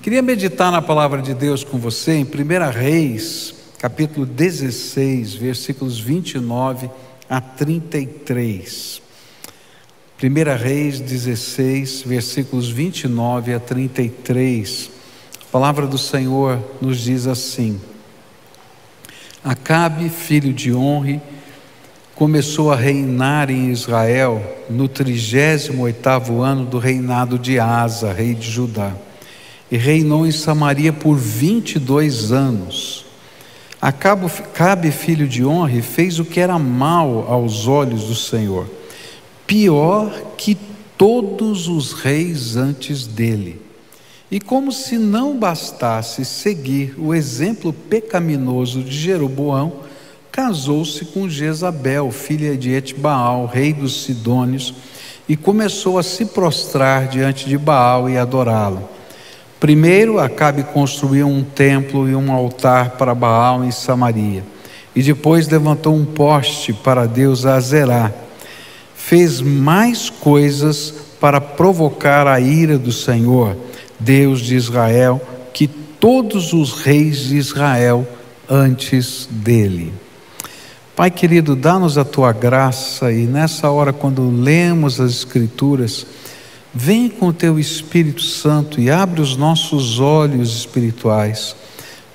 Queria meditar na palavra de Deus com você em 1 Reis, capítulo 16, versículos 29 a 33. 1 Reis 16, versículos 29 a 33. A palavra do Senhor nos diz assim: Acabe, filho de Onre, começou a reinar em Israel no 38º ano do reinado de Asa, rei de Judá, e reinou em Samaria por 22 anos. Acabe, filho de Onre, fez o que era mal aos olhos do Senhor, pior que todos os reis antes dele. E como se não bastasse seguir o exemplo pecaminoso de Jeroboão, casou-se com Jezabel, filha de Etbaal, rei dos Sidônios, e começou a se prostrar diante de Baal e adorá-lo. Primeiro, Acabe construiu um templo e um altar para Baal em Samaria, e depois levantou um poste para Deus Azerá. Fez mais coisas para provocar a ira do Senhor, Deus de Israel, que todos os reis de Israel antes dele. Pai querido, dá-nos a Tua graça, e nessa hora, quando lemos as Escrituras, vem com o Teu Espírito Santo e abre os nossos olhos espirituais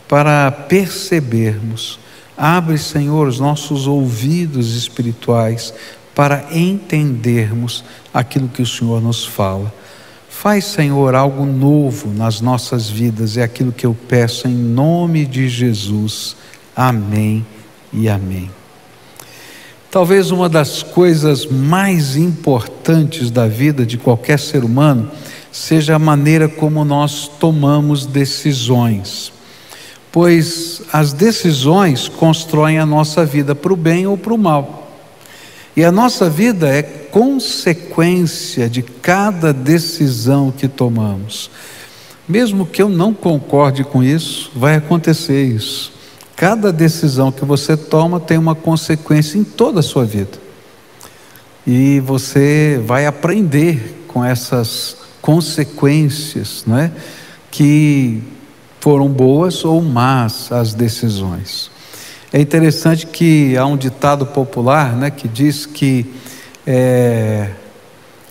para percebermos. Abre, Senhor, os nossos ouvidos espirituais para entendermos aquilo que o Senhor nos fala. Faz, Senhor, algo novo nas nossas vidas, é aquilo que eu peço em nome de Jesus. Amém e amém. Talvez uma das coisas mais importantes da vida de qualquer ser humano seja a maneira como nós tomamos decisões, pois as decisões constroem a nossa vida para o bem ou para o mal, e a nossa vida é consequência de cada decisão que tomamos. Mesmo que eu não concorde com isso, vai acontecer isso. Cada decisão que você toma tem uma consequência em toda a sua vida. E você vai aprender com essas consequências, não é? Que foram boas ou más as decisões. É interessante que há um ditado popular, né, que diz que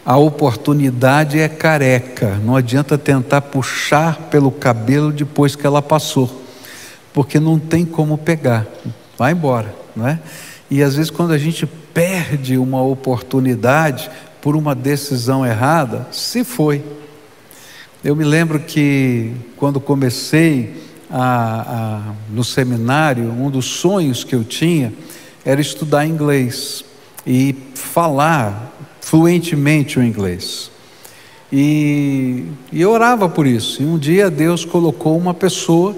a oportunidade é careca. Não adianta tentar puxar pelo cabelo depois que ela passou, porque não tem como pegar, vai embora, não é? E às vezes quando a gente perde uma oportunidade por uma decisão errada, se foi. Eu me lembro que quando comecei no seminário, um dos sonhos que eu tinha era estudar inglês e falar fluentemente o inglês. E eu orava por isso, e um dia Deus colocou uma pessoa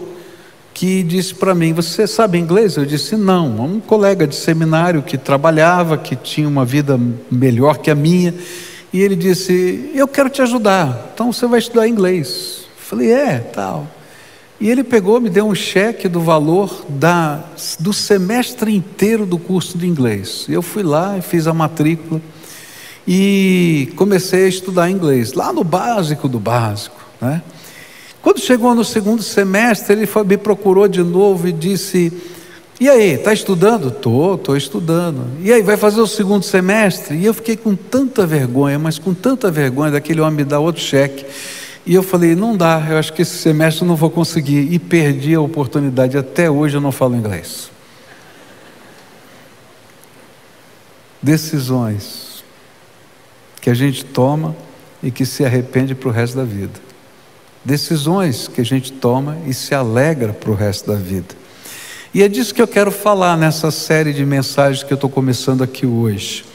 que disse para mim: você sabe inglês? Eu disse: não. Um colega de seminário que trabalhava, que tinha uma vida melhor que a minha, e ele disse: eu quero te ajudar, então você vai estudar inglês. Eu falei: tal. E ele pegou, me deu um cheque do valor do semestre inteiro do curso de inglês. Eu fui lá e fiz a matrícula e comecei a estudar inglês, lá no básico do básico, né? Quando chegou no segundo semestre, ele me procurou de novo e disse: e aí, está estudando? Estou estudando. E aí, vai fazer o segundo semestre? E eu fiquei com tanta vergonha, mas com tanta vergonha daquele homem me dar outro cheque. E eu falei: não dá, eu acho que esse semestre eu não vou conseguir. E perdi a oportunidade, até hoje eu não falo inglês. Decisões que a gente toma e que se arrepende para o resto da vida. Decisões que a gente toma e se alegra para o resto da vida. E é disso que eu quero falar nessa série de mensagens que eu estou começando aqui hoje.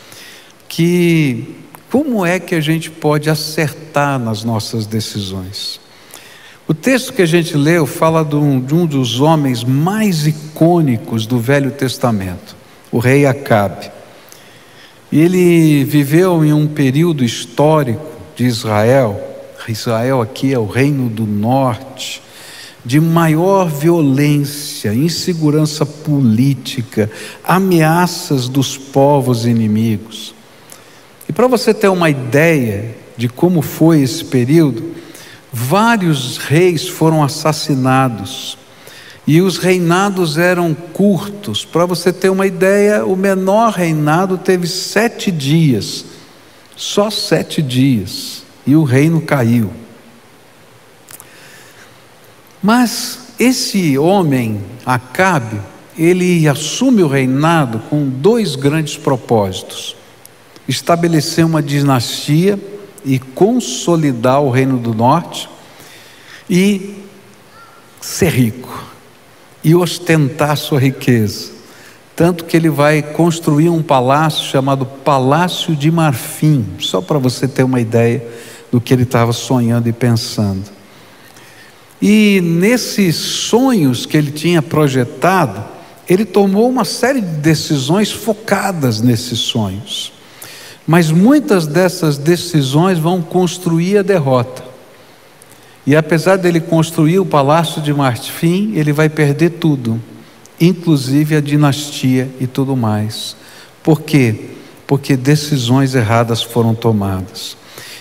Que como é que a gente pode acertar nas nossas decisões? O texto que a gente leu fala de um dos homens mais icônicos do Velho Testamento, o rei Acabe. E ele viveu em um período histórico de Israel. Israel aqui é o reino do norte, de maior violência, insegurança política, ameaças dos povos inimigos. E para você ter uma ideia de como foi esse período, vários reis foram assassinados e os reinados eram curtos. Para você ter uma ideia, o menor reinado teve 7 dias, só 7 dias, e o reino caiu. Mas esse homem, Acabe, ele assume o reinado com 2 grandes propósitos: estabelecer uma dinastia e consolidar o reino do norte, e ser rico e ostentar sua riqueza, tanto que ele vai construir um palácio chamado Palácio de Marfim, só para você ter uma ideia do que ele estava sonhando e pensando. E nesses sonhos que ele tinha projetado, ele tomou uma série de decisões focadas nesses sonhos, mas muitas dessas decisões vão construir a derrota. E apesar dele construir o Palácio de Marfim, ele vai perder tudo, inclusive a dinastia e tudo mais. Por quê? Porque decisões erradas foram tomadas.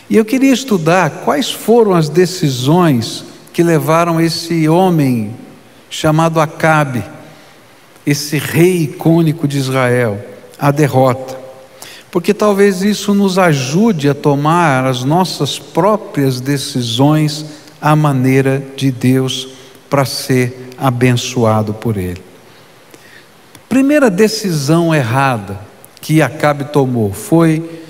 E eu queria estudar quais foram as decisões que levaram esse homem chamado Acabe, esse rei icônico de Israel, à derrota. Porque talvez isso nos ajude a tomar as nossas próprias decisões à maneira de Deus, para ser abençoado por Ele. Primeira decisão errada que Acabe tomou foi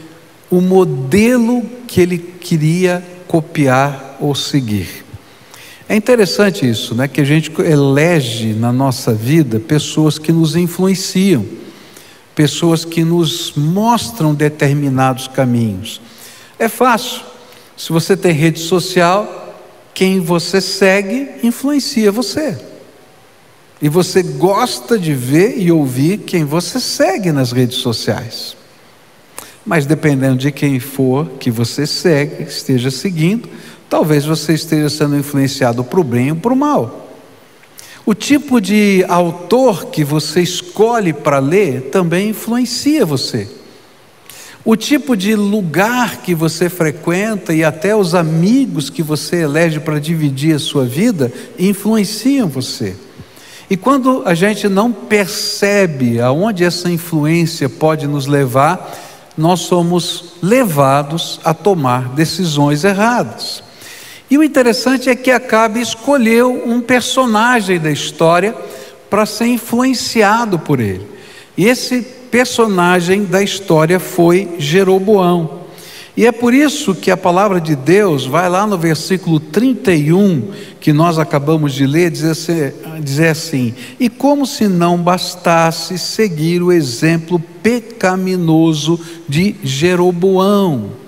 o modelo que ele queria copiar ou seguir. É interessante isso, né? Que a gente elege na nossa vida pessoas que nos influenciam, pessoas que nos mostram determinados caminhos. É fácil. Se você tem rede social, quem você segue influencia você. E você gosta de ver e ouvir quem você segue nas redes sociais. Mas dependendo de quem for que você segue, esteja seguindo, talvez você esteja sendo influenciado para o bem ou para o mal. O tipo de autor que você escolhe para ler também influencia você. O tipo de lugar que você frequenta e até os amigos que você elege para dividir a sua vida influenciam você. E quando a gente não percebe aonde essa influência pode nos levar, nós somos levados a tomar decisões erradas. E o interessante é que Acabe escolheu um personagem da história para ser influenciado por ele. E esse personagem da história foi Jeroboão. E é por isso que a palavra de Deus vai lá no versículo 31, que nós acabamos de ler, dizer assim: e como se não bastasse seguir o exemplo pecaminoso de Jeroboão.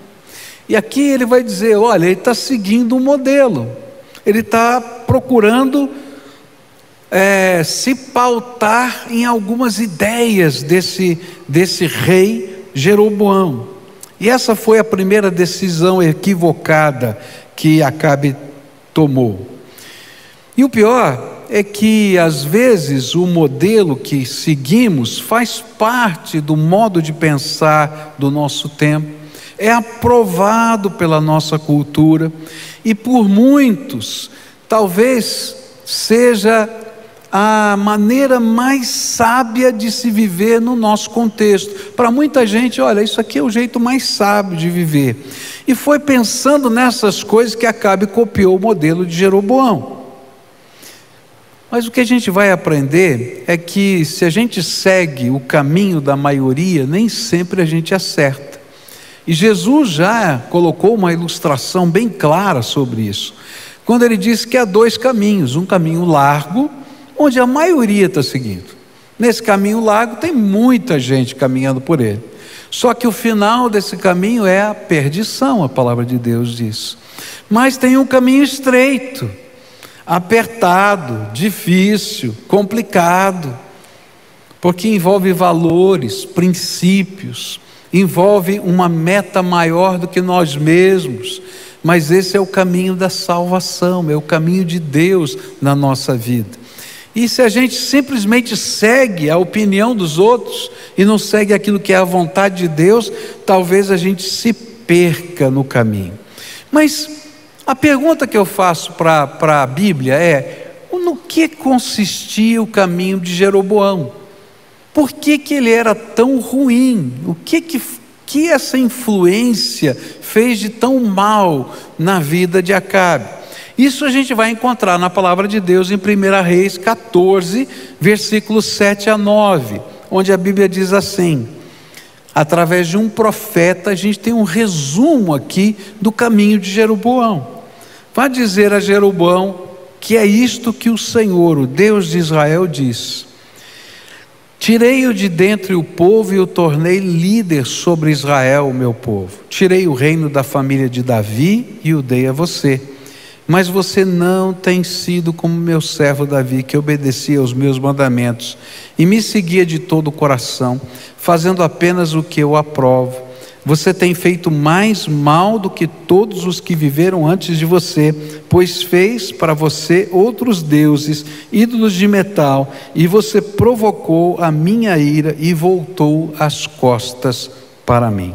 E aqui ele vai dizer, olha, ele está seguindo um modelo, ele está procurando se pautar em algumas ideias desse rei Jeroboão. E essa foi a primeira decisão equivocada que Acabe tomou. E o pior é que às vezes o modelo que seguimos faz parte do modo de pensar do nosso tempo, é aprovado pela nossa cultura, e por muitos talvez seja a maneira mais sábia de se viver no nosso contexto. Para muita gente, olha, isso aqui é o jeito mais sábio de viver. E foi pensando nessas coisas que Acabe copiou o modelo de Jeroboão. Mas o que a gente vai aprender é que se a gente segue o caminho da maioria, nem sempre a gente acerta. E Jesus já colocou uma ilustração bem clara sobre isso, quando ele disse que há 2 caminhos, um caminho largo, onde a maioria está seguindo. Nesse caminho largo tem muita gente caminhando por ele, só que o final desse caminho é a perdição, a palavra de Deus diz. Mas tem um caminho estreito, apertado, difícil, complicado, porque envolve valores, princípios, envolve uma meta maior do que nós mesmos, mas esse é o caminho da salvação, é o caminho de Deus na nossa vida. E se a gente simplesmente segue a opinião dos outros e não segue aquilo que é a vontade de Deus, talvez a gente se perca no caminho. Mas A pergunta que eu faço para a Bíblia é: no que consistia o caminho de Jeroboão? Por que ele era tão ruim? O que essa influência fez de tão mal na vida de Acabe? Isso a gente vai encontrar na palavra de Deus em 1 Reis 14, versículos 7 a 9, onde a Bíblia diz assim: através de um profeta, a gente tem um resumo aqui do caminho de Jeroboão. Vai dizer a Jeroboão que é isto que o Senhor, o Deus de Israel, diz: tirei-o de dentre o povo e o tornei líder sobre Israel, o meu povo. Tirei o reino da família de Davi e o dei a você. Mas você não tem sido como meu servo Davi, que obedecia aos meus mandamentos e me seguia de todo o coração, fazendo apenas o que eu aprovo. Você tem feito mais mal do que todos os que viveram antes de você, pois fez para você outros deuses, ídolos de metal, e você provocou a minha ira e voltou as costas para mim.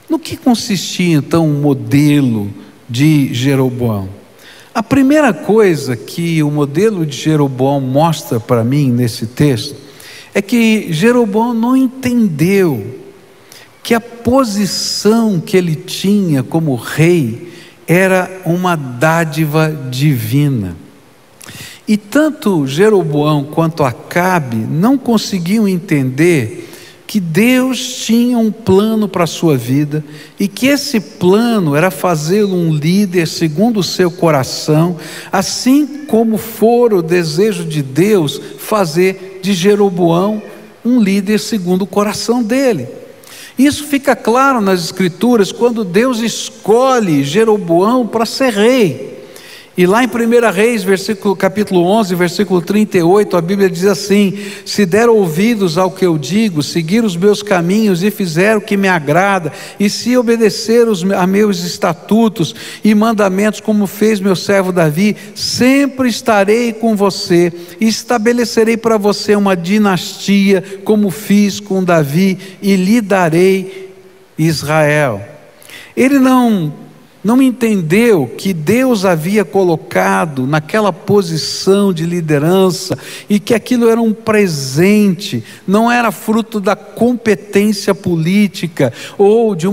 No que consistia então o modelo de Jeroboão? A primeira coisa que o modelo de Jeroboão mostra para mim nesse texto é que Jeroboão não entendeu que a posição que ele tinha como rei era uma dádiva divina. E tanto Jeroboão quanto Acabe não conseguiam entender que Deus tinha um plano para a sua vida, e que esse plano era fazê-lo um líder segundo o seu coração, assim como for o desejo de Deus fazer de Jeroboão um líder segundo o coração dele. Isso fica claro nas Escrituras quando Deus escolhe Jeroboão para ser rei. E lá em 1 Reis, capítulo 11, versículo 38, a Bíblia diz assim: se der ouvidos ao que eu digo, seguir os meus caminhos e fizer o que me agrada, e se obedecer a meus estatutos e mandamentos, como fez meu servo Davi, sempre estarei com você, e estabelecerei para você uma dinastia, como fiz com Davi, e lhe darei Israel. Ele não entendeu que Deus havia colocado naquela posição de liderança e que aquilo era um presente, não era fruto da competência política ou de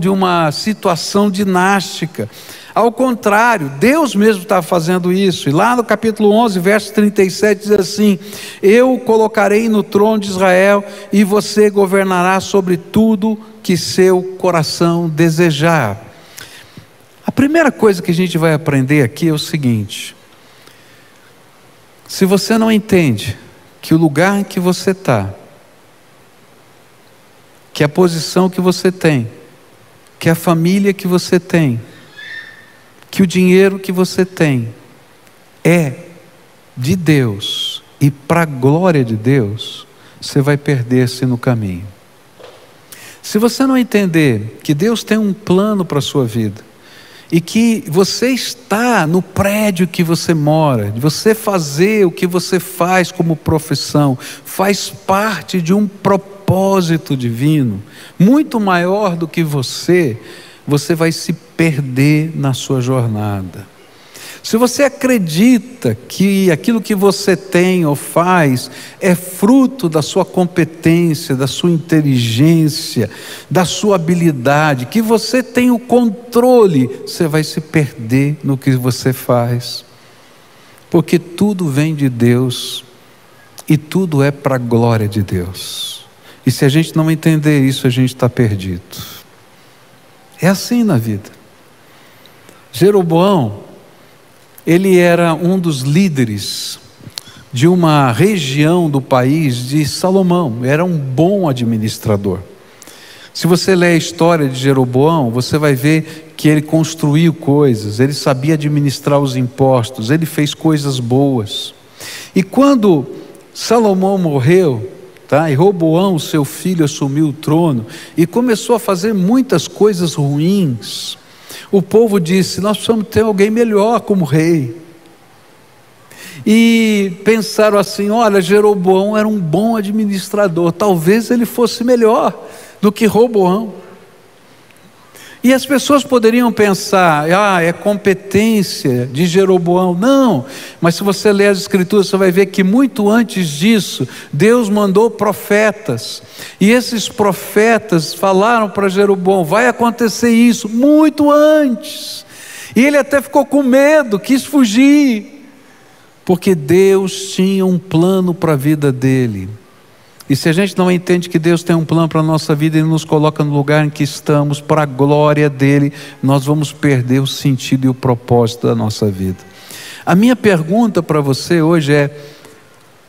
uma situação dinástica. Ao contrário, Deus mesmo estava fazendo isso. E lá no capítulo 11, verso 37 diz assim: eu o colocarei no trono de Israel e você governará sobre tudo que seu coração desejar. A primeira coisa que a gente vai aprender aqui é o seguinte: se você não entende que o lugar em que você está, que a posição que você tem, que a família que você tem, que o dinheiro que você tem é de Deus e para a glória de Deus, você vai perder-se no caminho. Se você não entender que Deus tem um plano para a sua vida, e que você está no prédio que você mora, de você fazer o que você faz como profissão, faz parte de um propósito divino, muito maior do que você vai se perder na sua jornada. Se você acredita que aquilo que você tem ou faz é fruto da sua competência, da sua inteligência, da sua habilidade, que você tem o controle, você vai se perder no que você faz, porque tudo vem de Deus e tudo é para a glória de Deus. E se a gente não entender isso, a gente está perdido. É assim na vida. Jeroboão, ele era um dos líderes de uma região do país de Salomão, era um bom administrador. Se você ler a história de Jeroboão, você vai ver que ele construiu coisas, ele sabia administrar os impostos, ele fez coisas boas. E quando Salomão morreu, e Roboão, seu filho, assumiu o trono e começou a fazer muitas coisas ruins, o povo disse: nós precisamos ter alguém melhor como rei. E pensaram assim: olha, Jeroboão era um bom administrador, talvez ele fosse melhor do que Roboão. E as pessoas poderiam pensar, é competência de Jeroboão. Não, mas se você ler as Escrituras, você vai ver que muito antes disso, Deus mandou profetas. E esses profetas falaram para Jeroboão, vai acontecer isso, muito antes. E ele até ficou com medo, quis fugir, porque Deus tinha um plano para a vida dele. E se a gente não entende que Deus tem um plano para a nossa vida, Ele nos coloca no lugar em que estamos, para a glória dEle, nós vamos perder o sentido e o propósito da nossa vida. A minha pergunta para você hoje é: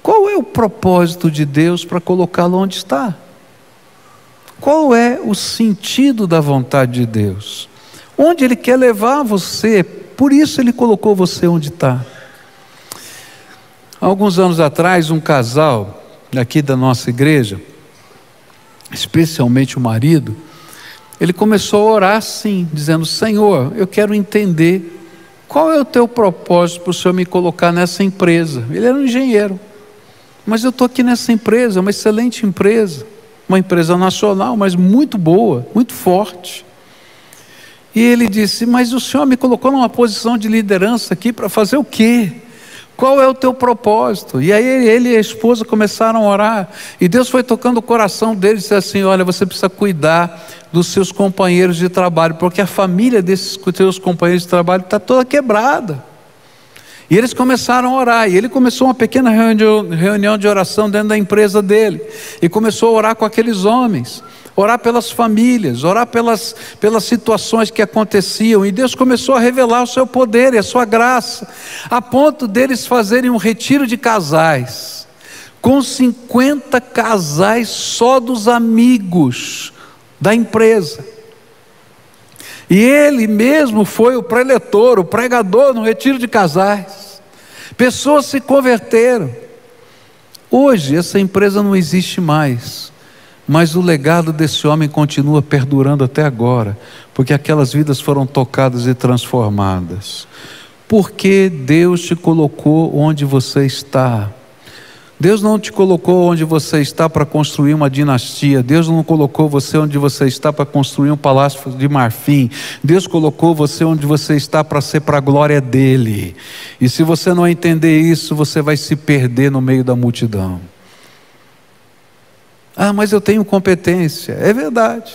qual é o propósito de Deus para colocá-lo onde está? Qual é o sentido da vontade de Deus? Onde Ele quer levar você? Por isso Ele colocou você onde está. Há alguns anos atrás, um casal aqui da nossa igreja, especialmente o marido, ele começou a orar assim, dizendo: Senhor, eu quero entender qual é o teu propósito para o Senhor me colocar nessa empresa. Ele era um engenheiro, mas eu estou aqui nessa empresa, uma excelente empresa, uma empresa nacional, mas muito boa, muito forte. E ele disse: mas o Senhor me colocou numa posição de liderança aqui para fazer o quê? Qual é o teu propósito? E aí ele e a esposa começaram a orar, e Deus foi tocando o coração deles, e disse assim: olha, você precisa cuidar dos seus companheiros de trabalho, porque a família desses seus companheiros de trabalho está toda quebrada. E eles começaram a orar, e ele começou uma pequena reunião de oração dentro da empresa dele, e começou a orar com aqueles homens, orar pelas famílias, orar pelas situações que aconteciam, e Deus começou a revelar o seu poder e a sua graça, a ponto deles fazerem um retiro de casais, com 50 casais só dos amigos da empresa. E ele mesmo foi o preletor, o pregador no retiro de casais. Pessoas se converteram. Hoje essa empresa não existe mais, mas o legado desse homem continua perdurando até agora, porque aquelas vidas foram tocadas e transformadas. Porque Deus te colocou onde você está. Deus não te colocou onde você está para construir uma dinastia. Deus não colocou você onde você está para construir um palácio de marfim. Deus colocou você onde você está para ser para a glória dEle. E se você não entender isso, você vai se perder no meio da multidão. Ah, mas eu tenho competência. É verdade.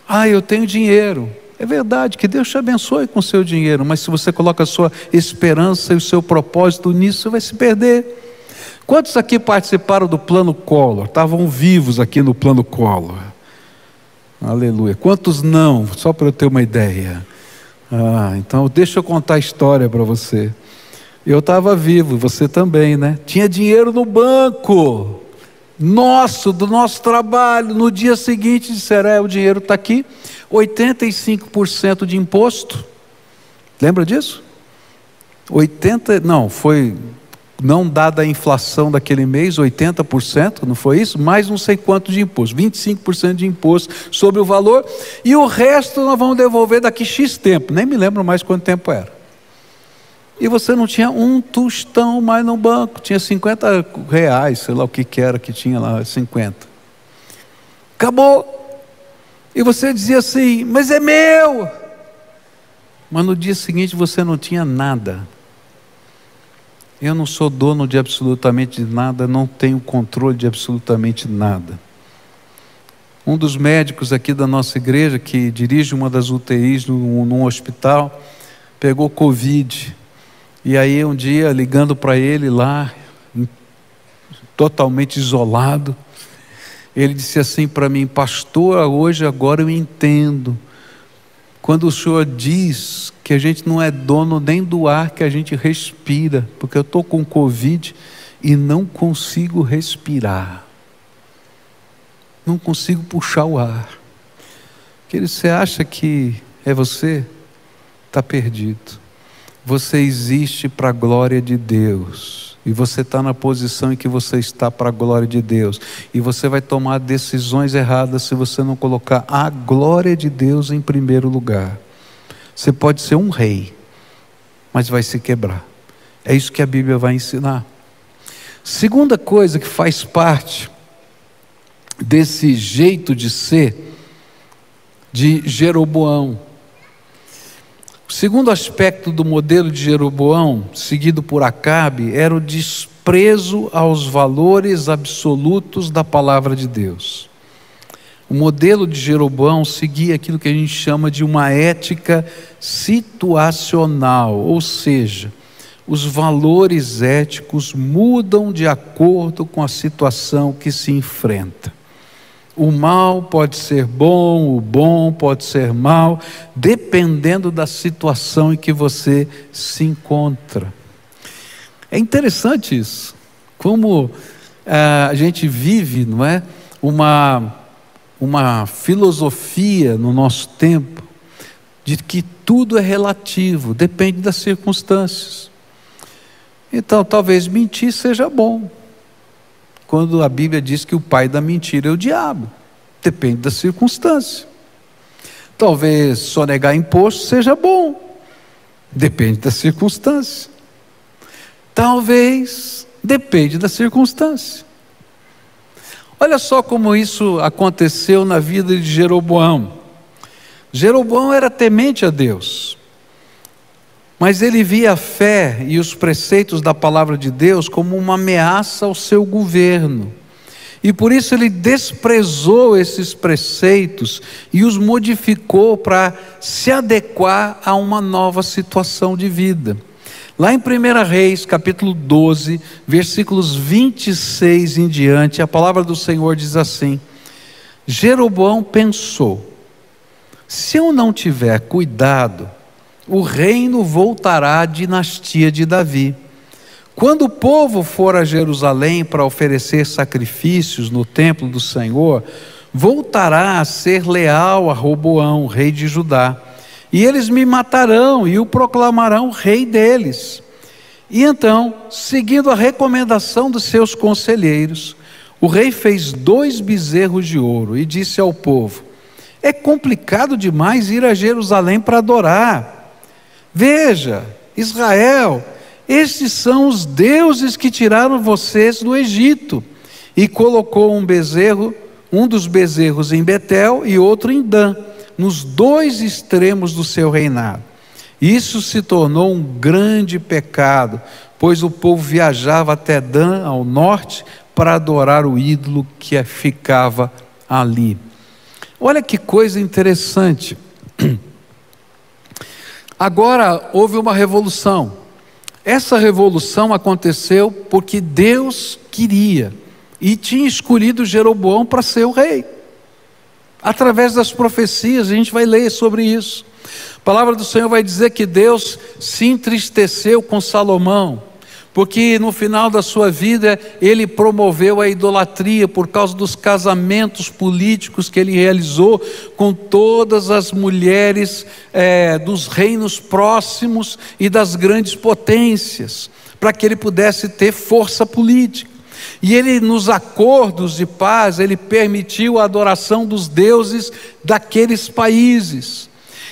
Ah, eu tenho dinheiro. É verdade, que Deus te abençoe com o seu dinheiro, mas se você coloca a sua esperança e o seu propósito nisso, você vai se perder. Quantos aqui participaram do plano Collor? Estavam vivos aqui no plano Collor? Aleluia. Quantos não? Só para eu ter uma ideia. Então deixa eu contar a história para você. Eu estava vivo, você também, né? Tinha dinheiro no banco, do nosso trabalho. No dia seguinte disseram: o dinheiro está aqui, 85% de imposto. Lembra disso? Não dada a inflação daquele mês, 80%, não foi isso? Mais não sei quanto de imposto, 25% de imposto sobre o valor, e o resto nós vamos devolver daqui X tempo, nem me lembro mais quanto tempo era. E você não tinha um tostão mais no banco, tinha 50 reais, sei lá o que era que tinha lá, 50. Acabou. E você dizia assim: mas é meu. Mas no dia seguinte você não tinha nada. Eu não sou dono de absolutamente nada, não tenho controle de absolutamente nada. Um dos médicos aqui da nossa igreja, que dirige uma das UTIs num hospital, pegou Covid. E aí um dia, ligando para ele lá, totalmente isolado, ele disse assim para mim: pastor, agora eu entendo. Quando o senhor diz que a gente não é dono nem do ar que a gente respira, porque eu estou com Covid e não consigo respirar. Não consigo puxar o ar. Querido, você acha que é você? Está perdido. Você existe para a glória de Deus, e você está na posição em que você está para a glória de Deus, e você vai tomar decisões erradas se você não colocar a glória de Deus em primeiro lugar. Você pode ser um rei, mas vai se quebrar. É isso que a Bíblia vai ensinar. Segunda coisa que faz parte desse jeito de ser de Jeroboão. O segundo aspecto do modelo de Jeroboão, seguido por Acabe, era o desprezo aos valores absolutos da palavra de Deus. O modelo de Jeroboão seguia aquilo que a gente chama de uma ética situacional, ou seja, os valores éticos mudam de acordo com a situação que se enfrenta. O mal pode ser bom, o bom pode ser mal, dependendo da situação em que você se encontra. É interessante isso, como a gente vive, não é? Uma filosofia no nosso tempo, de que tudo é relativo, depende das circunstâncias. Então, talvez mentir seja bom, quando a Bíblia diz que o pai da mentira é o diabo, depende da circunstância. Talvez sonegar imposto seja bom, depende da circunstância. Talvez, depende da circunstância. Olha só como isso aconteceu na vida de Jeroboão. Jeroboão era temente a Deus, mas ele via a fé e os preceitos da palavra de Deus como uma ameaça ao seu governo. E por isso ele desprezou esses preceitos e os modificou para se adequar a uma nova situação de vida. Lá em 1 Reis, capítulo 12, versículos 26 em diante, a palavra do Senhor diz assim: Jeroboão pensou: se eu não tiver cuidado, o reino voltará à dinastia de Davi. Quando o povo for a Jerusalém para oferecer sacrifícios no templo do Senhor, voltará a ser leal a Roboão, rei de Judá, e eles me matarão e o proclamarão rei deles. E então, seguindo a recomendação dos seus conselheiros, o rei fez 2 bezerros de ouro e disse ao povo: é complicado demais ir a Jerusalém para adorar. Veja, Israel, estes são os deuses que tiraram vocês do Egito. E colocou um dos bezerros em Betel e outro em Dan, nos 2 extremos do seu reinado. Isso se tornou um grande pecado, pois o povo viajava até Dan, ao norte, para adorar o ídolo que ficava ali. Olha que coisa interessante. Agora houve uma revolução. Essa revolução aconteceu porque Deus queria e tinha escolhido Jeroboão para ser o rei. Através das profecias, a gente vai ler sobre isso. A palavra do Senhor vai dizer que Deus se entristeceu com Salomão, porque no final da sua vida ele promoveu a idolatria por causa dos casamentos políticos que ele realizou com todas as mulheres dos reinos próximos e das grandes potências, para que ele pudesse ter força política. E ele, nos acordos de paz, ele permitiu a adoração dos deuses daqueles países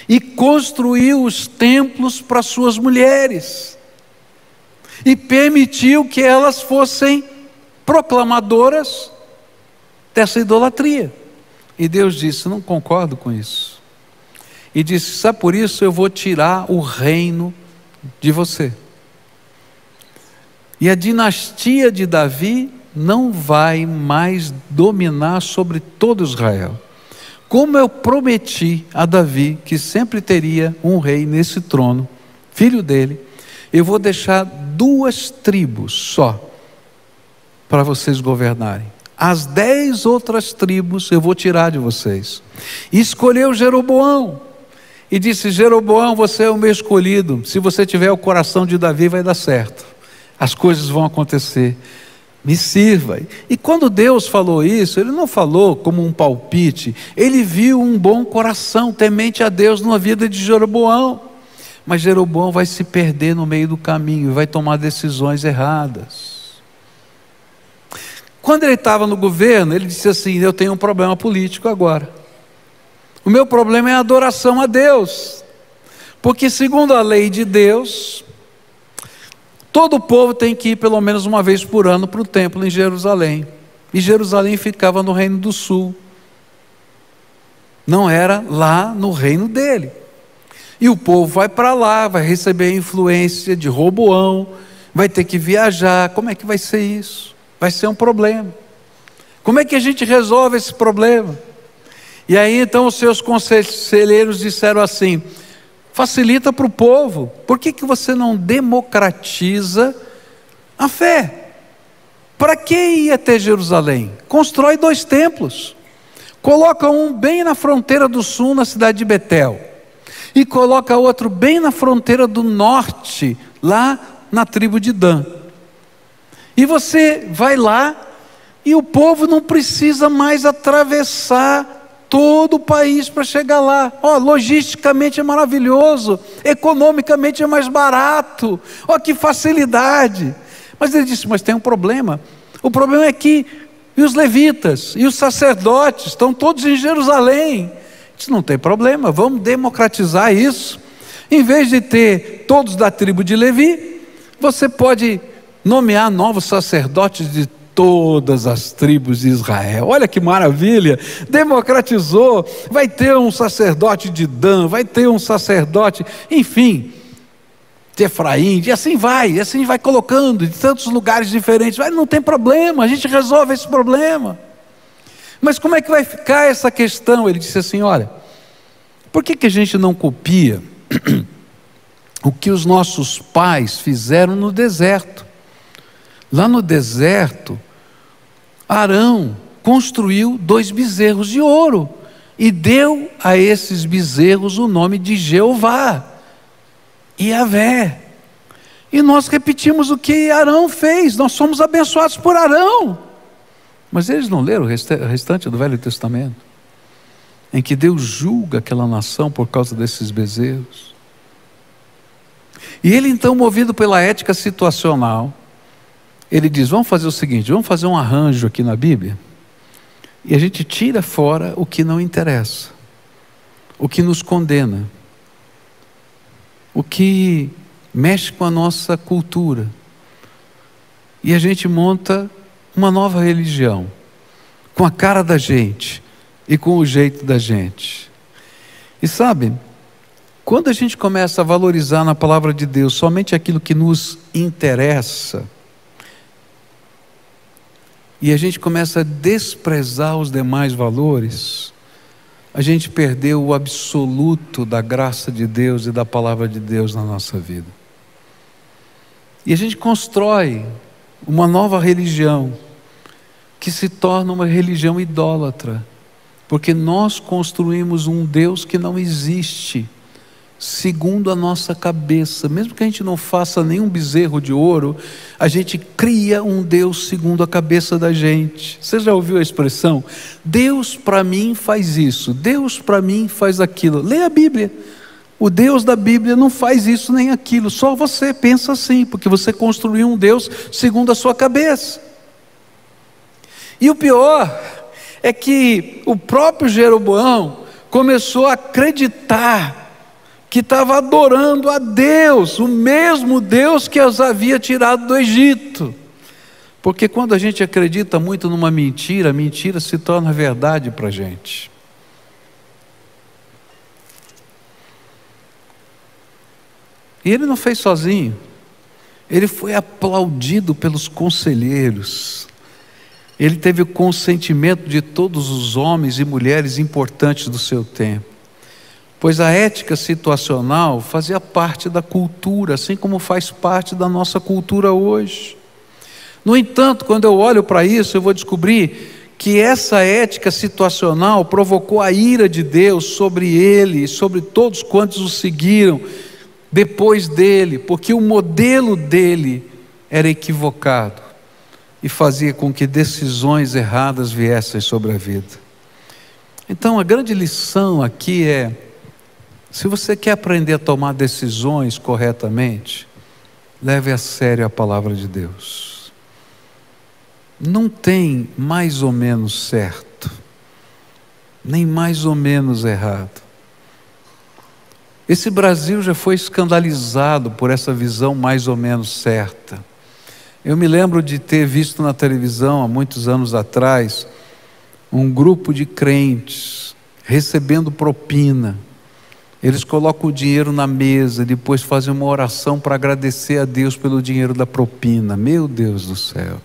e construiu os templos para suas mulheres e permitiu que elas fossem proclamadoras dessa idolatria. E Deus disse: não concordo com isso. E disse: sabe, por isso eu vou tirar o reino de você. E a dinastia de Davi não vai mais dominar sobre todo Israel. Como eu prometi a Davi que sempre teria um rei nesse trono, filho dele, eu vou deixar 2 tribos só para vocês governarem. As 10 outras tribos eu vou tirar de vocês. E escolheu Jeroboão e disse: Jeroboão, você é o meu escolhido. Se você tiver o coração de Davi, vai dar certo. As coisas vão acontecer. Me sirva. E quando Deus falou isso, Ele não falou como um palpite. Ele viu um bom coração temente a Deus na vida de Jeroboão. Mas Jeroboão vai se perder no meio do caminho e vai tomar decisões erradas. Quando ele estava no governo, ele disse assim: eu tenho um problema político agora. O meu problema é a adoração a Deus. Porque segundo a lei de Deus, todo o povo tem que ir pelo menos uma vez por ano para o templo em Jerusalém. E Jerusalém ficava no Reino do Sul. não era lá no reino dele. E o povo vai para lá, vai receber a influência de Roboão, vai ter que viajar. Como é que vai ser isso? Vai ser um problema. Como é que a gente resolve esse problema? E aí então os seus conselheiros disseram assim: facilita para o povo, por que você não democratiza a fé? Para que ir até Jerusalém? Constrói 2 templos, coloca um bem na fronteira do sul, na cidade de Betel, e coloca outro bem na fronteira do norte, lá na tribo de Dan. E você vai lá, e o povo não precisa mais atravessar todo o país para chegar lá. Logisticamente é maravilhoso, economicamente é mais barato, que facilidade. Mas ele disse: mas tem um problema. O problema é que os levitas e os sacerdotes estão todos em Jerusalém. Disse: não tem problema, vamos democratizar isso. Em vez de ter todos da tribo de Levi, você pode nomear novos sacerdotes de todas as tribos de Israel. Olha que maravilha, democratizou. Vai ter um sacerdote de Dan, vai ter um sacerdote, enfim, de Efraim, e assim vai colocando de tantos lugares diferentes. Mas não tem problema, a gente resolve esse problema. Mas como é que vai ficar essa questão? Ele disse assim: olha, por que a gente não copia o que os nossos pais fizeram no deserto? Lá no deserto, Arão construiu 2 bezerros de ouro e deu a esses bezerros o nome de Jeová e Yahvé. E nós repetimos o que Arão fez, nós somos abençoados por Arão. Mas eles não leram o restante do Velho Testamento, em que Deus julga aquela nação por causa desses bezerros. E ele então, movido pela ética situacional, ele diz: vamos fazer o seguinte, vamos fazer um arranjo aqui na Bíblia, e a gente tira fora o que não interessa, o que nos condena, o que mexe com a nossa cultura, e a gente monta uma nova religião, com a cara da gente e com o jeito da gente. E sabe, quando a gente começa a valorizar na palavra de Deus somente aquilo que nos interessa, e a gente começa a desprezar os demais valores, a gente perdeu o absoluto da graça de Deus e da palavra de Deus na nossa vida. E a gente constrói uma nova religião, que se torna uma religião idólatra, porque nós construímos um Deus que não existe, segundo a nossa cabeça. Mesmo que a gente não faça nenhum bezerro de ouro, a gente cria um Deus segundo a cabeça da gente. Você já ouviu a expressão: Deus para mim faz isso, Deus para mim faz aquilo? Leia a Bíblia. O Deus da Bíblia não faz isso nem aquilo, só você pensa assim, porque você construiu um Deus segundo a sua cabeça. E o pior é que o próprio Jeroboão começou a acreditar que estava adorando a Deus, o mesmo Deus que os havia tirado do Egito. Porque quando a gente acredita muito numa mentira, a mentira se torna verdade para a gente. E ele não fez sozinho, ele foi aplaudido pelos conselheiros. Ele teve o consentimento de todos os homens e mulheres importantes do seu tempo, pois a ética situacional fazia parte da cultura, assim como faz parte da nossa cultura hoje. No entanto, quando eu olho para isso, eu vou descobrir que essa ética situacional provocou a ira de Deus sobre ele e sobre todos quantos o seguiram depois dele, porque o modelo dele era equivocado e fazia com que decisões erradas viessem sobre a vida. Então a grande lição aqui é: se você quer aprender a tomar decisões corretamente, leve a sério a palavra de Deus. Não tem mais ou menos certo, nem mais ou menos errado. Esse Brasil já foi escandalizado por essa visão mais ou menos certa. Eu me lembro de ter visto na televisão, há muitos anos atrás, um grupo de crentes recebendo propina. Eles colocam o dinheiro na mesa, depois fazem uma oração para agradecer a Deus pelo dinheiro da propina. Meu Deus do céu!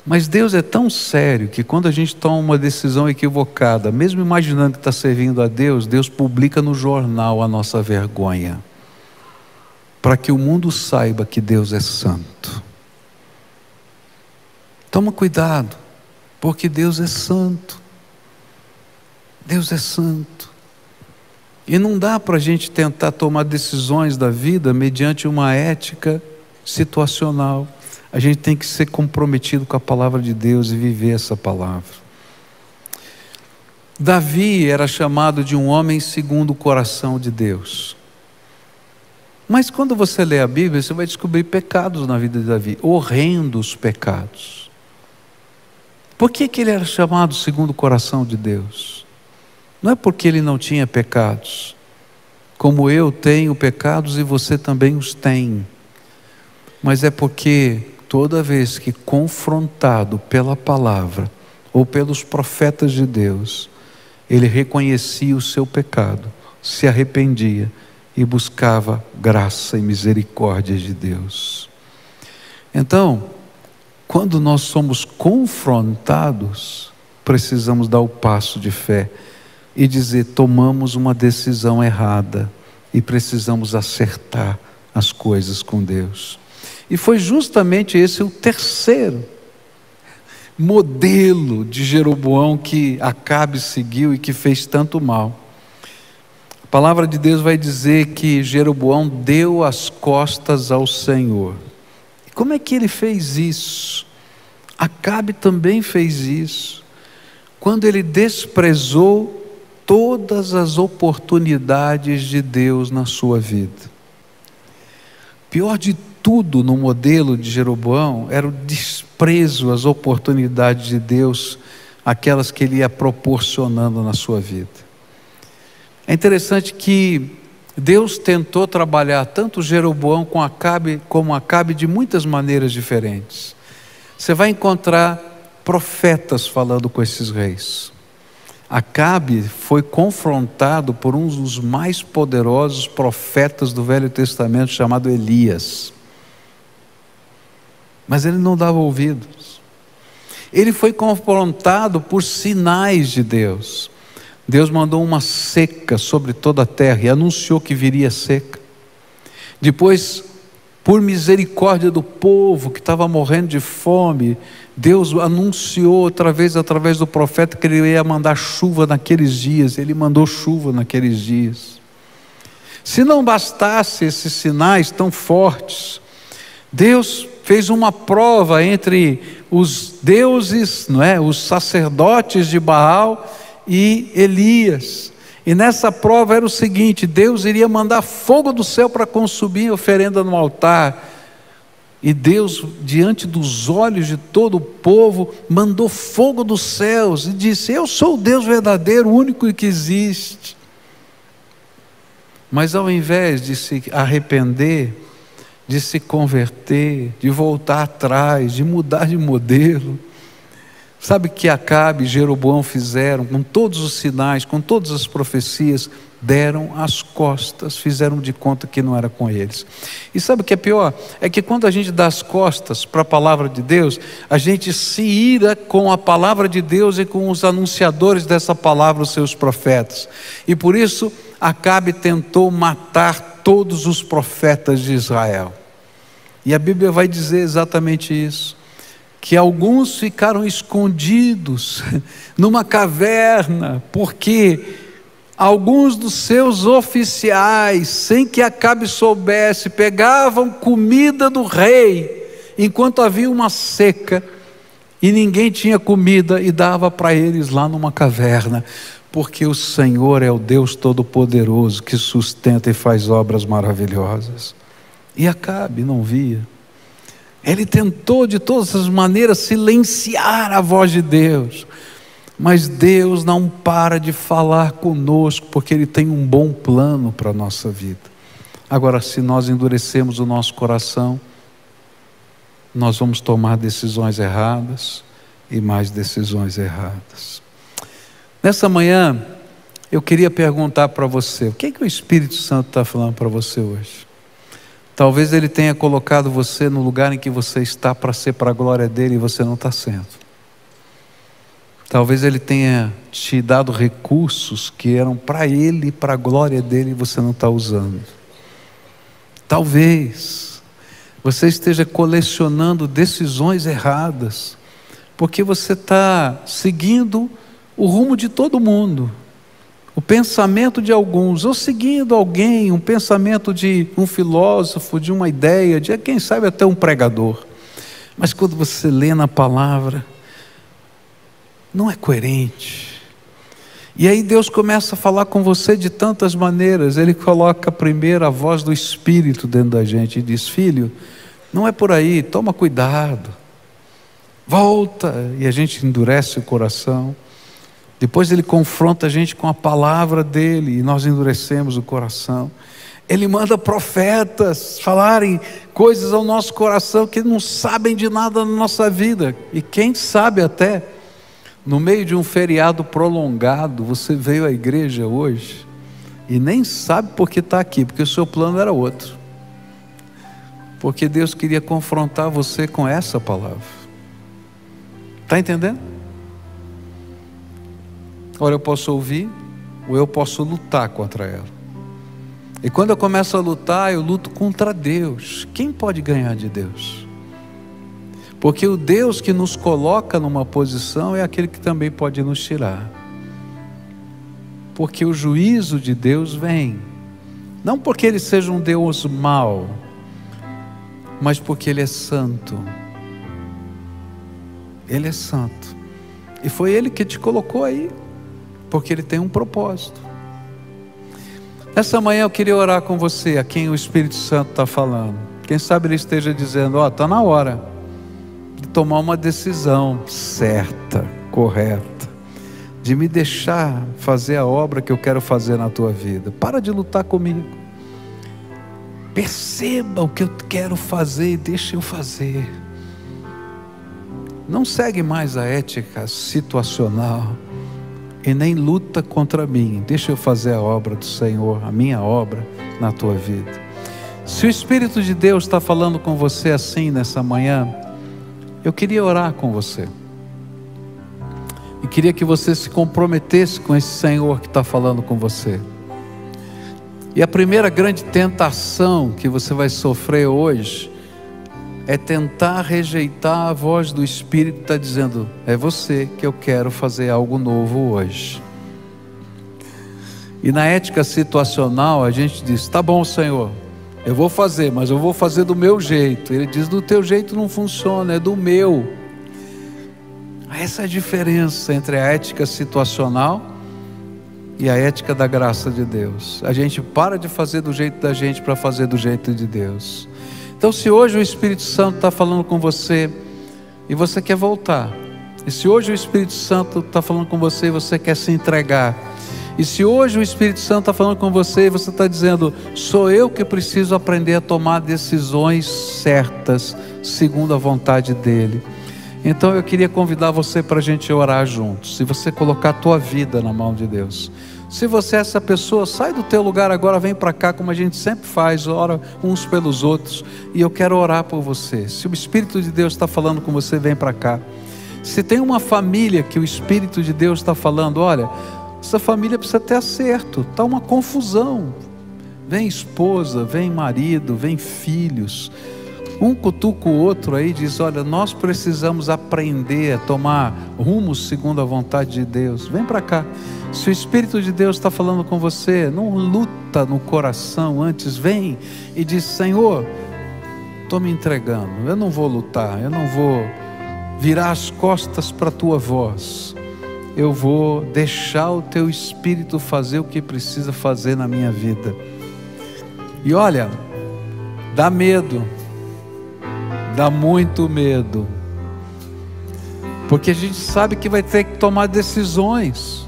Mas Deus é tão sério que quando a gente toma uma decisão equivocada, mesmo imaginando que está servindo a Deus, Deus publica no jornal a nossa vergonha, para que o mundo saiba que Deus é santo. Toma cuidado, porque Deus é santo. Deus é santo. E não dá para a gente tentar tomar decisões da vida mediante uma ética situacional. A gente tem que ser comprometido com a palavra de Deus e viver essa palavra. Davi era chamado de um homem segundo o coração de Deus. Mas quando você lê a Bíblia, você vai descobrir pecados na vida de Davi, horrendos pecados. Por que ele era chamado segundo o coração de Deus? Não é porque ele não tinha pecados, como eu tenho pecados e você também os tem, mas é porque toda vez que confrontado pela palavra ou pelos profetas de Deus, ele reconhecia o seu pecado, se arrependia e buscava graça e misericórdia de Deus. Então, quando nós somos confrontados, precisamos dar o passo de fé e dizer: tomamos uma decisão errada e precisamos acertar as coisas com Deus. E foi justamente esse o terceiro modelo de Jeroboão que Acabe seguiu e que fez tanto mal. A palavra de Deus vai dizer que Jeroboão deu as costas ao Senhor. E como é que ele fez isso? Acabe também fez isso, quando ele desprezou todas as oportunidades de Deus na sua vida. Pior de tudo no modelo de Jeroboão era o desprezo às oportunidades de Deus, aquelas que ele ia proporcionando na sua vida. É interessante que Deus tentou trabalhar tanto Jeroboão como Acabe de muitas maneiras diferentes. Você vai encontrar profetas falando com esses reis. Acabe foi confrontado por um dos mais poderosos profetas do Velho Testamento, chamado Elias. Mas ele não dava ouvidos. Ele foi confrontado por sinais de Deus. Deus mandou uma seca sobre toda a terra e anunciou que viria seca. Depois, por misericórdia do povo que estava morrendo de fome, Deus anunciou outra vez através do profeta que ele ia mandar chuva naqueles dias. Ele mandou chuva naqueles dias. Se não bastasse esses sinais tão fortes, Deus fez uma prova entre os deuses, não é? Os sacerdotes de Baal e Elias. E nessa prova era o seguinte: Deus iria mandar fogo do céu para consumir a oferenda no altar. E Deus, diante dos olhos de todo o povo, mandou fogo dos céus e disse: eu sou o Deus verdadeiro, o único que existe. Mas ao invés de se arrepender, de se converter, de voltar atrás, de mudar de modelo, sabe o que Acabe e Jeroboão fizeram? Com todos os sinais, com todas as profecias, deram as costas, fizeram de conta que não era com eles. E sabe o que é pior? É que quando a gente dá as costas para a palavra de Deus, a gente se ira com a palavra de Deus e com os anunciadores dessa palavra, os seus profetas. E por isso Acabe tentou matar todos os profetas de Israel. E a Bíblia vai dizer exatamente isso, que alguns ficaram escondidos numa caverna, porque alguns dos seus oficiais, sem que Acabe soubesse, pegavam comida do rei, enquanto havia uma seca, e ninguém tinha comida, e dava para eles lá numa caverna, porque o Senhor é o Deus Todo-Poderoso, que sustenta e faz obras maravilhosas. E Acabe não via. Ele tentou de todas as maneiras silenciar a voz de Deus, mas Deus não para de falar conosco, porque Ele tem um bom plano para a nossa vida. Agora, se nós endurecemos o nosso coração, nós vamos tomar decisões erradas e mais decisões erradas. Nessa manhã, eu queria perguntar para você, o que é que o Espírito Santo está falando para você hoje? Talvez Ele tenha colocado você no lugar em que você está para ser para a glória dEle e você não está sendo. Talvez Ele tenha te dado recursos que eram para Ele, para a glória dEle, e você não está usando. Talvez você esteja colecionando decisões erradas, porque você está seguindo o rumo de todo mundo, o pensamento de alguns, ou seguindo alguém, um pensamento de um filósofo, de uma ideia, de quem sabe até um pregador. Mas quando você lê na palavra, não é coerente. E aí Deus começa a falar com você de tantas maneiras. Ele coloca primeiro a voz do Espírito dentro da gente e diz: filho, não é por aí, toma cuidado, volta. E a gente endurece o coração. Depois Ele confronta a gente com a palavra dEle e nós endurecemos o coração. Ele manda profetas falarem coisas ao nosso coração que não sabem de nada na nossa vida. E quem sabe até, no meio de um feriado prolongado, você veio à igreja hoje e nem sabe por que está aqui, porque o seu plano era outro. Porque Deus queria confrontar você com essa palavra. Está entendendo? Ora, eu posso ouvir, ou eu posso lutar contra ela. E quando eu começo a lutar, eu luto contra Deus. Quem pode ganhar de Deus? Porque o Deus que nos coloca numa posição é aquele que também pode nos tirar. Porque o juízo de Deus vem, não porque Ele seja um Deus mau, mas porque Ele é santo. Ele é santo. E foi Ele que te colocou aí, porque Ele tem um propósito. Essa manhã eu queria orar com você, a quem o Espírito Santo está falando. Quem sabe Ele esteja dizendo: ó, está na hora de tomar uma decisão certa, correta, de me deixar fazer a obra que eu quero fazer na tua vida. Para de lutar comigo. Perceba o que eu quero fazer e deixa eu fazer. Não segue mais a ética situacional e nem luta contra mim. Deixa eu fazer a obra do Senhor, a minha obra na tua vida. Se o Espírito de Deus está falando com você assim nessa manhã, eu queria orar com você. E queria que você se comprometesse com esse Senhor que está falando com você. E a primeira grande tentação que você vai sofrer hoje é tentar rejeitar a voz do Espírito que está dizendo: é você que eu quero fazer algo novo hoje. E na ética situacional a gente diz: tá bom, Senhor, eu vou fazer, mas eu vou fazer do meu jeito. Ele diz: do teu jeito não funciona, é do meu. Essa é a diferença entre a ética situacional e a ética da graça de Deus. A gente para de fazer do jeito da gente para fazer do jeito de Deus. Então, se hoje o Espírito Santo está falando com você e você quer voltar, e se hoje o Espírito Santo está falando com você e você quer se entregar, e se hoje o Espírito Santo está falando com você e você está dizendo: sou eu que preciso aprender a tomar decisões certas, segundo a vontade dEle, então eu queria convidar você para a gente orar juntos. Se você colocar a tua vida na mão de Deus, se você é essa pessoa, sai do teu lugar agora, vem para cá, como a gente sempre faz, ora uns pelos outros, e eu quero orar por você. Se o Espírito de Deus está falando com você, vem para cá. Se tem uma família que o Espírito de Deus está falando: olha, essa família precisa ter acerto, está uma confusão, vem esposa, vem marido, vem filhos, um cutuca o outro aí, diz: olha, nós precisamos aprender a tomar rumos segundo a vontade de Deus, vem para cá. Se o Espírito de Deus está falando com você, não luta no coração, antes vem e diz: Senhor, estou me entregando, eu não vou lutar, eu não vou virar as costas para a tua voz, eu vou deixar o teu Espírito fazer o que precisa fazer na minha vida. E olha, dá medo, dá muito medo, porque a gente sabe que vai ter que tomar decisões,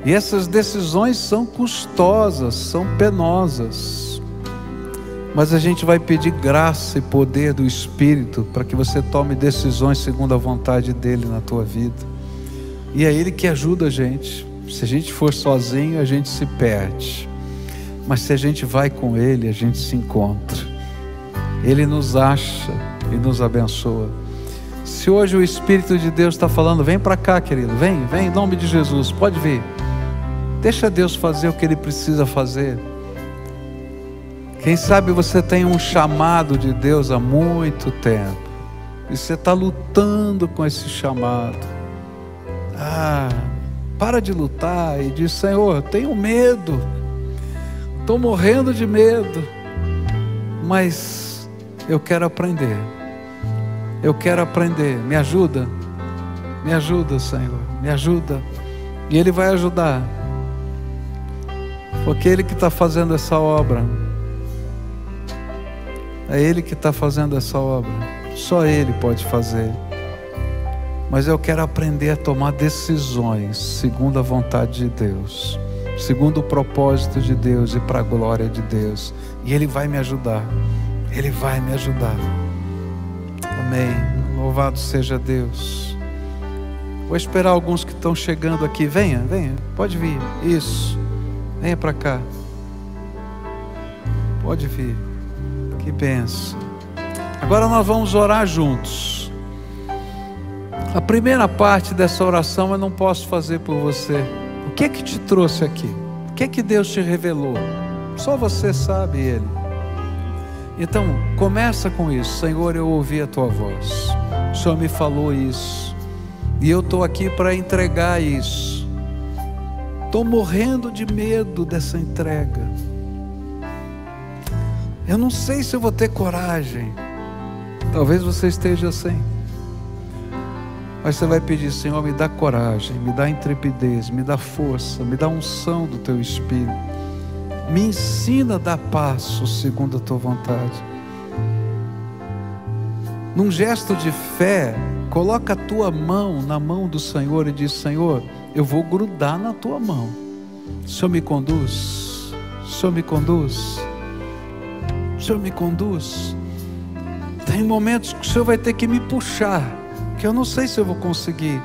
e essas decisões são custosas, são penosas, mas a gente vai pedir graça e poder do Espírito para que você tome decisões segundo a vontade dEle na tua vida. E é Ele que ajuda a gente. Se a gente for sozinho, a gente se perde. Mas se a gente vai com Ele, a gente se encontra. Ele nos acha e nos abençoa. Se hoje o Espírito de Deus está falando, vem para cá, querido, vem em nome de Jesus, pode vir. Deixa Deus fazer o que Ele precisa fazer. Quem sabe você tem um chamado de Deus há muito tempo, e você está lutando com esse chamado. Para de lutar e diz: Senhor, tenho medo, estou morrendo de medo, mas eu quero aprender. Eu quero aprender, me ajuda, Senhor, me ajuda. E Ele vai ajudar, porque Ele que está fazendo essa obra. É Ele que está fazendo essa obra, só Ele pode fazer. Mas eu quero aprender a tomar decisões segundo a vontade de Deus, segundo o propósito de Deus e para a glória de Deus. E Ele vai me ajudar, Ele vai me ajudar. Amém. Louvado seja Deus. Vou esperar alguns que estão chegando aqui. Venha, pode vir. Isso, venha para cá. Pode vir. Que bênção. Agora nós vamos orar juntos. A primeira parte dessa oração eu não posso fazer por você. O que é que te trouxe aqui? O que é que Deus te revelou? Só você sabe, Ele. Então, começa com isso. Senhor, eu ouvi a Tua voz. O Senhor me falou isso. E eu estou aqui para entregar isso. Estou morrendo de medo dessa entrega. Eu não sei se eu vou ter coragem. Talvez você esteja assim. Mas você vai pedir: Senhor, me dá coragem, me dá intrepidez, me dá força, me dá unção do Teu Espírito. Me ensina a dar passos segundo a Tua vontade. Num gesto de fé, coloca a tua mão na mão do Senhor e diz: Senhor, eu vou grudar na Tua mão. O Senhor me conduz, o Senhor me conduz. O Senhor me conduz. Tem momentos que o Senhor vai ter que me puxar, que eu não sei se eu vou conseguir,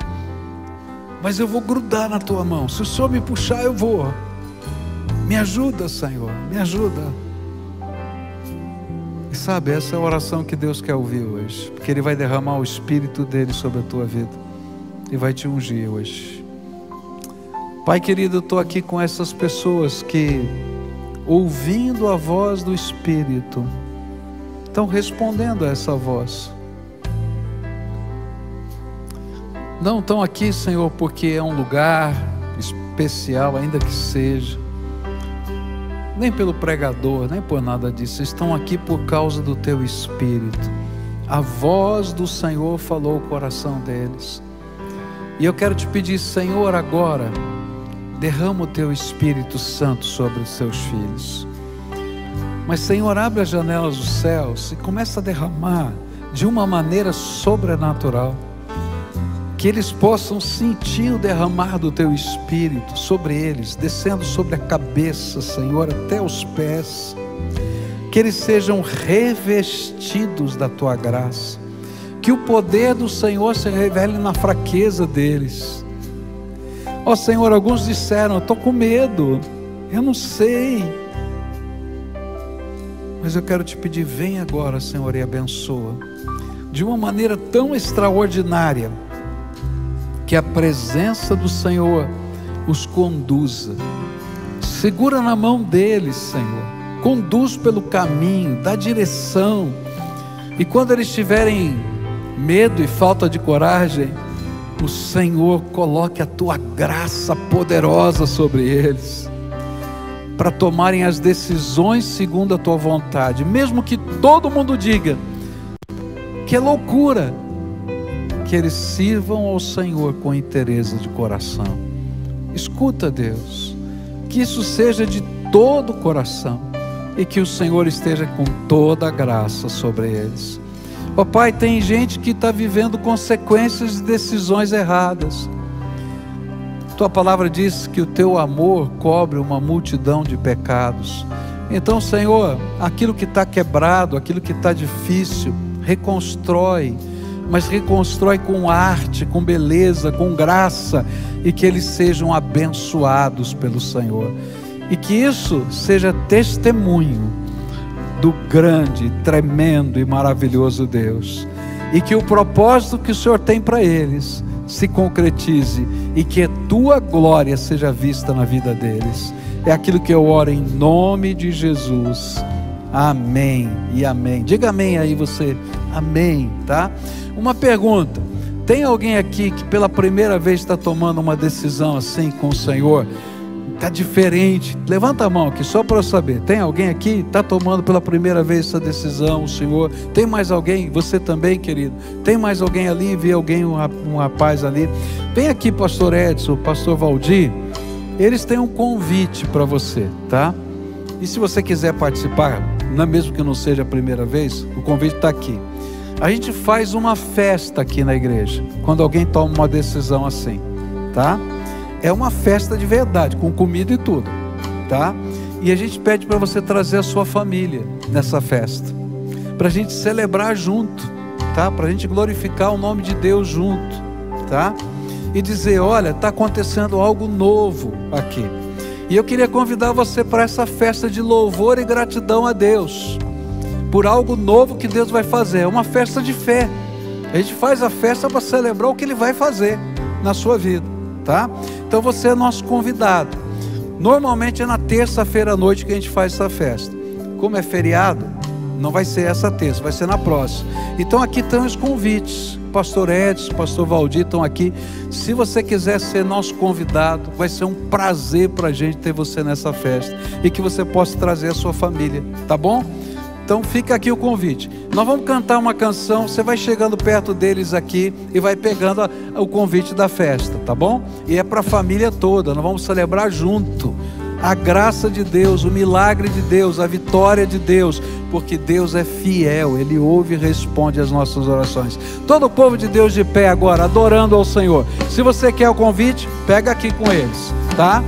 mas eu vou grudar na Tua mão. Se o Senhor me puxar, eu vou. Me ajuda, Senhor, me ajuda. E sabe, essa é a oração que Deus quer ouvir hoje, porque Ele vai derramar o Espírito dEle sobre a tua vida e vai te ungir hoje. Pai querido, eu estou aqui com essas pessoas que, ouvindo a voz do Espírito, estão respondendo a essa voz. Não estão aqui, Senhor, porque é um lugar especial, ainda que seja, nem pelo pregador, nem por nada disso. Estão aqui por causa do Teu Espírito. A voz do Senhor falou o coração deles. E eu quero te pedir, Senhor, agora, derrama o Teu Espírito Santo sobre os Seus filhos. Mas, Senhor, abre as janelas dos céus e começa a derramar de uma maneira sobrenatural, que eles possam sentir o derramar do Teu Espírito sobre eles, descendo sobre a cabeça, Senhor, até os pés. Que eles sejam revestidos da Tua graça, que o poder do Senhor se revele na fraqueza deles. Ó Senhor, alguns disseram: eu estou com medo, eu não sei. Mas eu quero te pedir, vem agora, Senhor, e abençoa de uma maneira tão extraordinária, que a presença do Senhor os conduza. Segura na mão deles, Senhor, conduz pelo caminho, dá direção. E quando eles tiverem medo e falta de coragem, o Senhor coloque a Tua graça poderosa sobre eles, para tomarem as decisões segundo a Tua vontade, mesmo que todo mundo diga que é loucura. Que eles sirvam ao Senhor com interesse de coração. Escuta, Deus, que isso seja de todo o coração, e que o Senhor esteja com toda a graça sobre eles. Ó Pai, tem gente que está vivendo consequências de decisões erradas. Tua palavra diz que o Teu amor cobre uma multidão de pecados. Então, Senhor, aquilo que está quebrado, aquilo que está difícil, reconstrói, mas reconstrói com arte, com beleza, com graça, e que eles sejam abençoados pelo Senhor, e que isso seja testemunho do grande, tremendo e maravilhoso Deus, e que o propósito que o Senhor tem para eles se concretize, e que a tua glória seja vista na vida deles. É aquilo que eu oro em nome de Jesus. Amém e amém. Diga amém aí você. Amém, tá? Uma pergunta: tem alguém aqui que pela primeira vez está tomando uma decisão assim com o Senhor? Está diferente? Levanta a mão aqui só para eu saber. Tem alguém aqui que está tomando pela primeira vez essa decisão, o Senhor? Tem mais alguém? Você também, querido? Tem mais alguém ali? Vi alguém, um rapaz ali. Vem aqui, pastor Edson, pastor Valdir. Eles têm um convite para você, tá? E se você quiser participar, mesmo que não seja a primeira vez, o convite está aqui. A gente faz uma festa aqui na igreja quando alguém toma uma decisão assim, tá? É uma festa de verdade, com comida e tudo, tá? E a gente pede para você trazer a sua família nessa festa, para a gente celebrar junto, tá? Para a gente glorificar o nome de Deus junto, tá? E dizer: olha, está acontecendo algo novo aqui. E eu queria convidar você para essa festa de louvor e gratidão a Deus, por algo novo que Deus vai fazer. É uma festa de fé. A gente faz a festa para celebrar o que Ele vai fazer na sua vida, tá? Então você é nosso convidado. Normalmente é na terça-feira à noite que a gente faz essa festa. Como é feriado, não vai ser essa terça, vai ser na próxima. Então aqui estão os convites. Pastor Edson, pastor Valdir estão aqui. Se você quiser ser nosso convidado, vai ser um prazer para a gente ter você nessa festa, e que você possa trazer a sua família, tá bom? Então fica aqui o convite. Nós vamos cantar uma canção, você vai chegando perto deles aqui e vai pegando o convite da festa, tá bom? E é para a família toda, nós vamos celebrar junto a graça de Deus, o milagre de Deus, a vitória de Deus, porque Deus é fiel, Ele ouve e responde às nossas orações. Todo o povo de Deus de pé agora, adorando ao Senhor. Se você quer o convite, pega aqui com eles, tá?